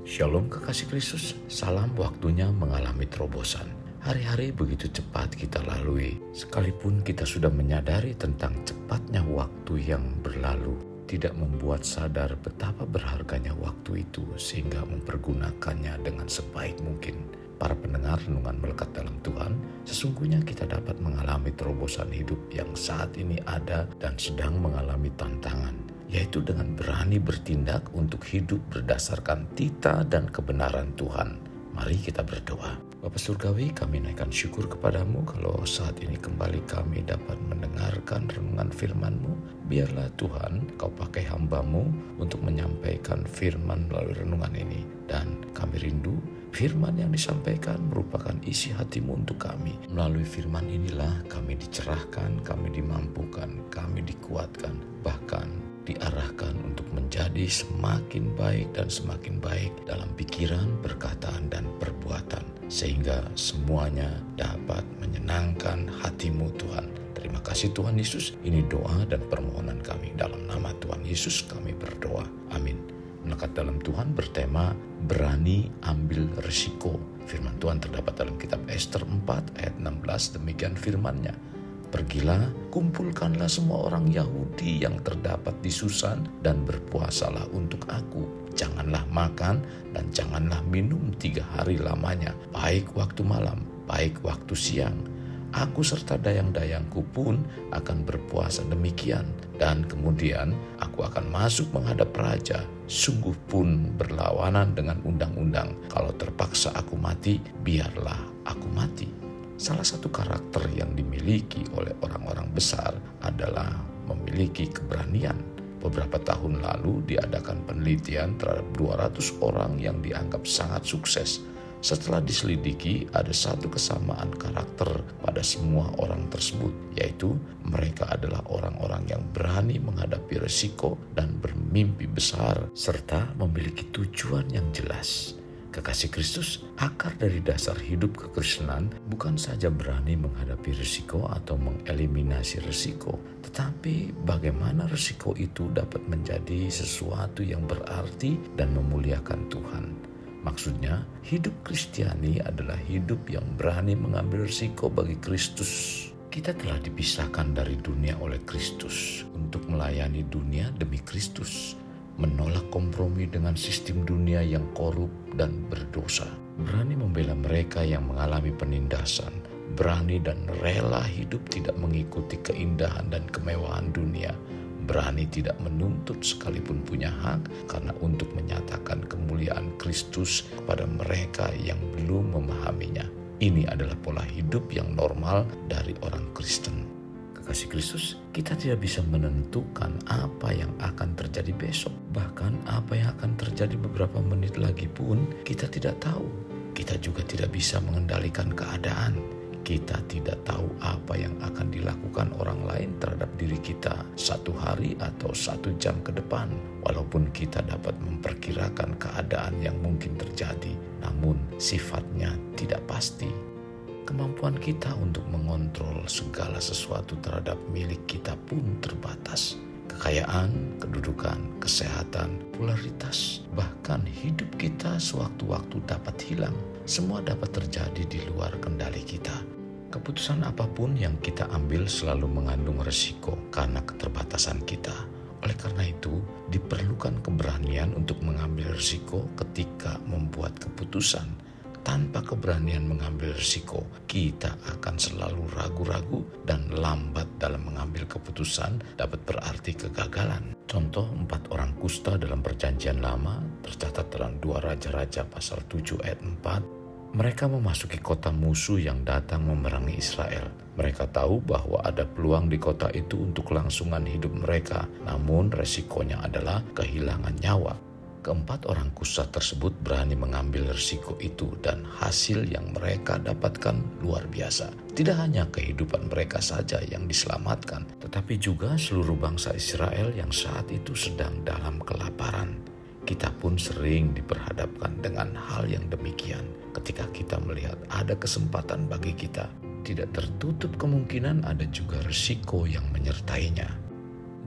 Shalom kekasih Kristus, salam waktunya mengalami terobosan. Hari-hari begitu cepat kita lalui, sekalipun kita sudah menyadari tentang cepatnya waktu yang berlalu, tidak membuat sadar betapa berharganya waktu itu sehingga mempergunakannya dengan sebaik mungkin. Para pendengar renungan melekat dalam Tuhan, sesungguhnya kita dapat mengalami terobosan hidup yang saat ini ada dan sedang mengalami tantangan, yaitu dengan berani bertindak untuk hidup berdasarkan tita dan kebenaran Tuhan. Mari kita berdoa. Bapa Surgawi, kami naikkan syukur kepadamu kalau saat ini kembali kami dapat mendengarkan renungan firman-Mu. Biarlah Tuhan, Kau pakai hamba-Mu untuk menyampaikan firman melalui renungan ini. Dan kami rindu firman yang disampaikan merupakan isi hati-Mu untuk kami. Melalui firman inilah kami dicerahkan, kami dimampukan, kami dikuatkan, bahkan diarahkan untuk menjadi semakin baik dan semakin baik dalam pikiran, perkataan, dan perbuatan, sehingga semuanya dapat menyenangkan hati-Mu Tuhan. Terima kasih Tuhan Yesus, ini doa dan permohonan kami. Dalam nama Tuhan Yesus kami berdoa, amin. Melekat dalam Tuhan bertema berani ambil resiko. Firman Tuhan terdapat dalam kitab Ester 4 ayat 16, demikian firman-Nya. Pergilah, kumpulkanlah semua orang Yahudi yang terdapat di Susan dan berpuasalah untuk aku. Janganlah makan dan janganlah minum 3 hari lamanya, baik waktu malam, baik waktu siang. Aku serta dayang-dayangku pun akan berpuasa demikian. Dan kemudian aku akan masuk menghadap raja. Sungguh pun berlawanan dengan undang-undang. Kalau terpaksa aku mati, biarlah aku mati. Salah satu karakter yang dimiliki oleh orang-orang besar adalah memiliki keberanian. Beberapa tahun lalu diadakan penelitian terhadap 200 orang yang dianggap sangat sukses. Setelah diselidiki, ada satu kesamaan karakter pada semua orang tersebut, yaitu mereka adalah orang-orang yang berani menghadapi risiko dan bermimpi besar, serta memiliki tujuan yang jelas. Kekasih Kristus, akar dari dasar hidup kekristenan bukan saja berani menghadapi risiko atau mengeliminasi risiko, tetapi bagaimana risiko itu dapat menjadi sesuatu yang berarti dan memuliakan Tuhan. Maksudnya, hidup Kristiani adalah hidup yang berani mengambil risiko bagi Kristus. Kita telah dipisahkan dari dunia oleh Kristus untuk melayani dunia demi Kristus. Menolak kompromi dengan sistem dunia yang korup dan berdosa. Berani membela mereka yang mengalami penindasan. Berani dan rela hidup tidak mengikuti keindahan dan kemewahan dunia. Berani tidak menuntut sekalipun punya hak karena untuk menyatakan kemuliaan Kristus kepada mereka yang belum memahaminya. Ini adalah pola hidup yang normal dari orang Kristen. Kekasih Kristus, kita tidak bisa menentukan apa yang akan terjadi besok. Bahkan apa yang akan terjadi beberapa menit lagi pun kita tidak tahu. Kita juga tidak bisa mengendalikan keadaan. Kita tidak tahu apa yang akan dilakukan orang lain terhadap diri kita 1 hari atau 1 jam ke depan. Walaupun kita dapat memperkirakan keadaan yang mungkin terjadi, namun sifatnya tidak pasti. Kemampuan kita untuk mengontrol segala sesuatu terhadap milik kita pun terbatas. Kekayaan, kedudukan, kesehatan, popularitas, bahkan hidup kita sewaktu-waktu dapat hilang. Semua dapat terjadi di luar kendali kita. Keputusan apapun yang kita ambil selalu mengandung resiko karena keterbatasan kita. Oleh karena itu, diperlukan keberanian untuk mengambil risiko ketika membuat keputusan. Tanpa keberanian mengambil risiko, kita akan selalu ragu-ragu dan lambat dalam mengambil keputusan dapat berarti kegagalan. Contoh 4 orang kusta dalam Perjanjian Lama tercatat dalam 2 Raja-Raja pasal 7 ayat 4. Mereka memasuki kota musuh yang datang memerangi Israel. Mereka tahu bahwa ada peluang di kota itu untuk kelangsungan hidup mereka, namun resikonya adalah kehilangan nyawa. Keempat orang kusta tersebut berani mengambil risiko itu dan hasil yang mereka dapatkan luar biasa. Tidak hanya kehidupan mereka saja yang diselamatkan, tetapi juga seluruh bangsa Israel yang saat itu sedang dalam kelaparan. Kita pun sering diperhadapkan dengan hal yang demikian. Ketika kita melihat ada kesempatan bagi kita, tidak tertutup kemungkinan ada juga risiko yang menyertainya.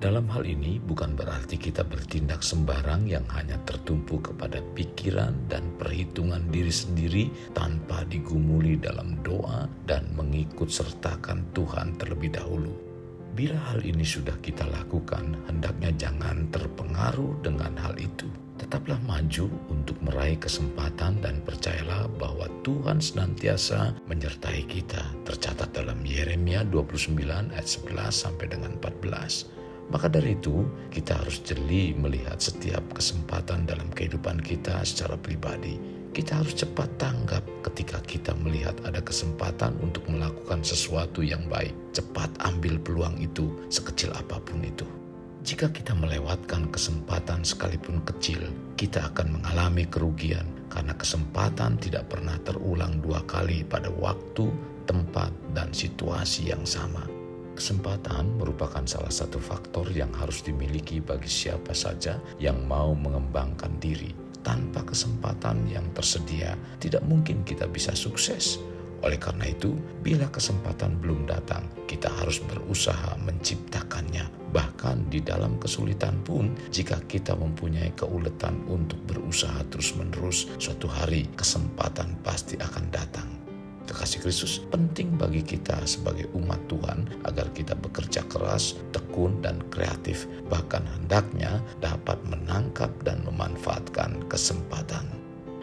Dalam hal ini bukan berarti kita bertindak sembarang yang hanya tertumpu kepada pikiran dan perhitungan diri sendiri tanpa digumuli dalam doa dan mengikut sertakan Tuhan terlebih dahulu. Bila hal ini sudah kita lakukan, hendaknya jangan terpengaruh dengan hal itu. Tetaplah maju untuk meraih kesempatan dan percayalah bahwa Tuhan senantiasa menyertai kita. Tercatat dalam Yeremia 29 ayat 11 sampai dengan 14. Maka dari itu, kita harus jeli melihat setiap kesempatan dalam kehidupan kita secara pribadi. Kita harus cepat tanggap ketika kita melihat ada kesempatan untuk melakukan sesuatu yang baik. Cepat ambil peluang itu, sekecil apapun itu. Jika kita melewatkan kesempatan sekalipun kecil, kita akan mengalami kerugian karena kesempatan tidak pernah terulang dua kali pada waktu, tempat, dan situasi yang sama. Kesempatan merupakan salah satu faktor yang harus dimiliki bagi siapa saja yang mau mengembangkan diri. Tanpa kesempatan yang tersedia, tidak mungkin kita bisa sukses. Oleh karena itu, bila kesempatan belum datang, kita harus berusaha menciptakannya. Bahkan di dalam kesulitan pun, jika kita mempunyai keuletan untuk berusaha terus-menerus, suatu hari kesempatan pasti akan datang. Kekasih Kristus, penting bagi kita sebagai umat Tuhan agar kita bekerja keras, tekun, dan kreatif. Bahkan hendaknya dapat menangkap dan memanfaatkan kesempatan.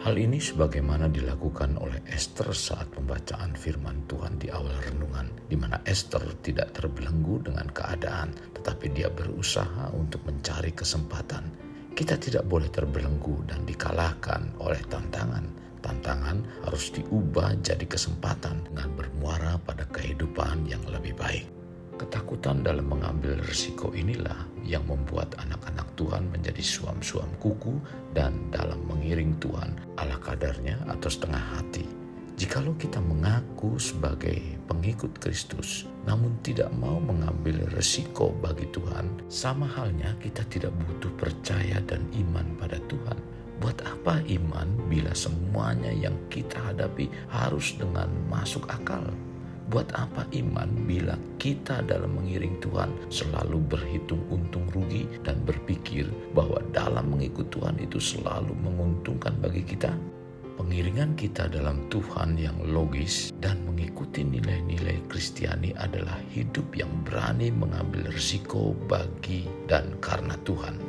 Hal ini sebagaimana dilakukan oleh Esther saat pembacaan firman Tuhan di awal renungan, di mana Esther tidak terbelenggu dengan keadaan, tetapi dia berusaha untuk mencari kesempatan. Kita tidak boleh terbelenggu dan dikalahkan oleh tantangan. Tantangan harus diubah jadi kesempatan dengan bermuara pada kehidupan yang lebih baik. Ketakutan dalam mengambil risiko inilah yang membuat anak-anak Tuhan menjadi suam-suam kuku dan dalam mengiring Tuhan ala kadarnya atau setengah hati. Jikalau kita mengaku sebagai pengikut Kristus, namun tidak mau mengambil risiko bagi Tuhan, sama halnya kita tidak butuh percaya dan iman pada Tuhan. Buat apa iman bila semuanya yang kita hadapi harus dengan masuk akal? Buat apa iman bila kita dalam mengiring Tuhan selalu berhitung untung rugi dan berpikir bahwa dalam mengikut Tuhan itu selalu menguntungkan bagi kita? Pengiringan kita dalam Tuhan yang logis dan mengikuti nilai-nilai Kristiani adalah hidup yang berani mengambil risiko bagi dan karena Tuhan.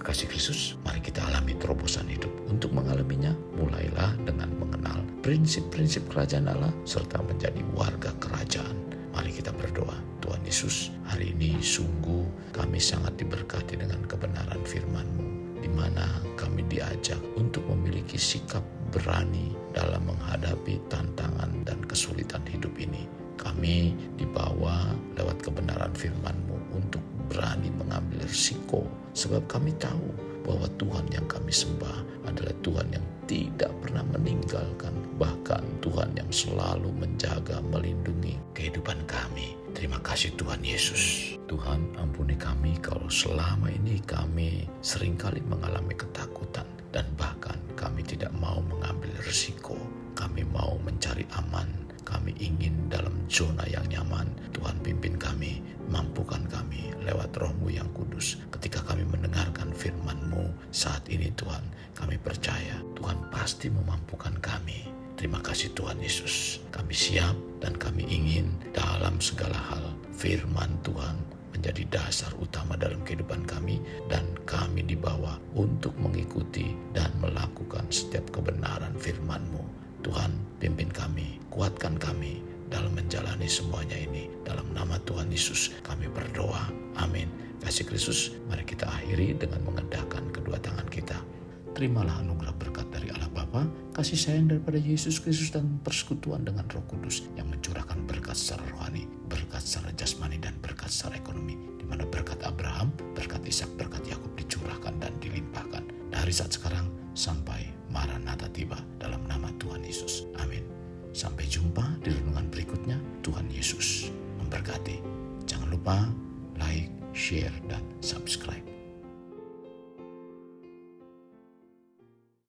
Kekasih Kristus, mari kita alami terobosan hidup. Untuk mengalaminya, mulailah dengan mengenal prinsip-prinsip kerajaan Allah serta menjadi warga kerajaan. Mari kita berdoa. Tuhan Yesus, hari ini sungguh kami sangat diberkati dengan kebenaran firman-Mu, di mana kami diajak untuk memiliki sikap berani dalam menghadapi tantangan dan kesulitan hidup ini. Kami dibawa lewat kebenaran firman-Mu untuk berani mengambil risiko, sebab kami tahu bahwa Tuhan yang kami sembah adalah Tuhan yang tidak pernah meninggalkan, bahkan Tuhan yang selalu menjaga, melindungi kehidupan kami. Terima kasih Tuhan Yesus. Tuhan, ampuni kami kalau selama ini kami seringkali mengalami ketakutan dan bahkan kami tidak mau mengambil risiko. Kami mau mencari aman. Kami ingin dalam zona yang nyaman. Tuhan pimpin kami, mampukan kami lewat Roh-Mu yang kudus. Ketika kami mendengarkan firman-Mu saat ini Tuhan, kami percaya Tuhan pasti memampukan kami. Terima kasih Tuhan Yesus. Kami siap dan kami ingin dalam segala hal firman Tuhan menjadi dasar utama dalam kehidupan kami, dan kami dibawa untuk mengikuti dan melakukan setiap kebenaran firman-Mu. Tuhan, pimpin kami, kuatkan kami dalam menjalani semuanya ini. Dalam nama Tuhan Yesus kami berdoa. Amin. Kasih Kristus, mari kita akhiri dengan mengendahkan kedua tangan kita. Terimalah anugerah berkat dari Allah Bapa, kasih sayang daripada Yesus Kristus, dan persekutuan dengan Roh Kudus yang mencurahkan berkat secara rohani, berkat secara jasmani, dan berkat secara ekonomi, di mana berkat Abraham, berkat Ishak, berkat Yakub dicurahkan dan dilimpahkan dari saat sekarang sampai Maranatha tiba, dalam nama Tuhan Yesus. Amin. Sampai jumpa di renungan berikutnya. Tuhan Yesus memberkati. Jangan lupa like, share, dan